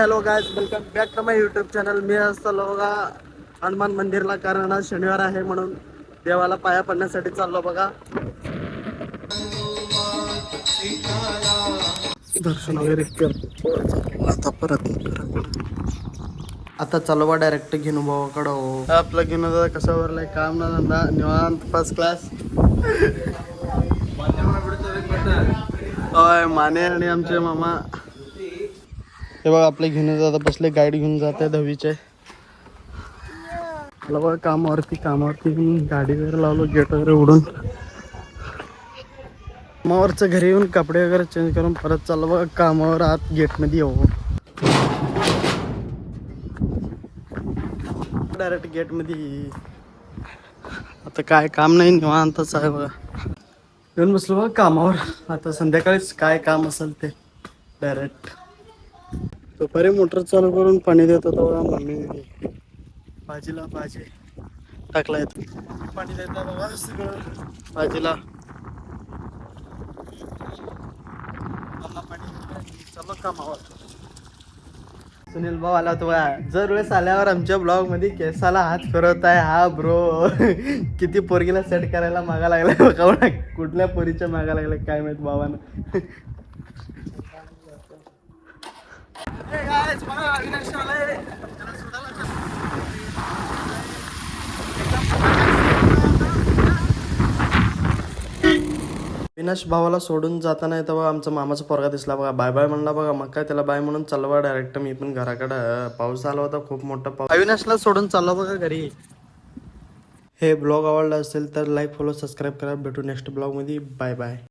Hello guys, welcome back to my YouTube channel. मी असलो बघा हनुमान मंदिरला, कारण आज शनिवार आहे म्हणून देवाला पाया पडण्यासाठी चाललो बघा. दर्शन वगैरे करतो आता. परत आता चालू बा डायरेक्ट घेऊन भावाकडं. आपलं घेऊन कसं वरलाय, काम ना धंदा निवांत फर्स्ट क्लास. होय, माने आणि आमचे मामा हे बघा आपले घेऊन जातात. बसले गाईड घेऊन जाते दहावीचे. मला बघा कामावरती गाडी वगैरे लावलो, गेट वगैरे उडून कामावरचं घरी येऊन कपडे वगैरे चेंज करून परत चाललो बघा कामावर. आत गेट मध्ये येऊ डायरेक्ट गेट मध्ये. आता काय काम नाही, निवांतच आहे बघा. येऊन बसलो बघा कामावर. आता संध्याकाळीच काय काम असेल ते डायरेक्ट. दुपारी मोटर चालू करून पाणी देत होता बघा मम्मी. भाजीला भाजी टाकलाय, पाणी देतात बघा सगळं भाजीला. चलो कामावर. सुनील भाऊ आला होता बघा. जर वेळेस आल्यावर आमच्या ब्लॉग मध्ये केसाला हात फिरवत आहे हा ब्रो. किती पोरगीला सेट करायला मागा लागलाय बघा. कुठल्या पोरीच्या मागा लागलाय काय माहित भावानं. विनाश भावाला सोडून जाताना येतं बघा आमचा मामाचा पोरगा दिसला बघा. बाय बाय म्हणला बघा. मग काय त्याला बाय म्हणून चाललो बघा डायरेक्ट मी पण घराकडं. पाऊस आला होता खूप मोठा पाऊस. अविनाशला सोडून चाललो बघा घरी. हे ब्लॉग आवडला असेल तर लाईक फॉलो सबस्क्राईब करा. भेटू नेक्स्ट ब्लॉग मध्ये. Bye bye.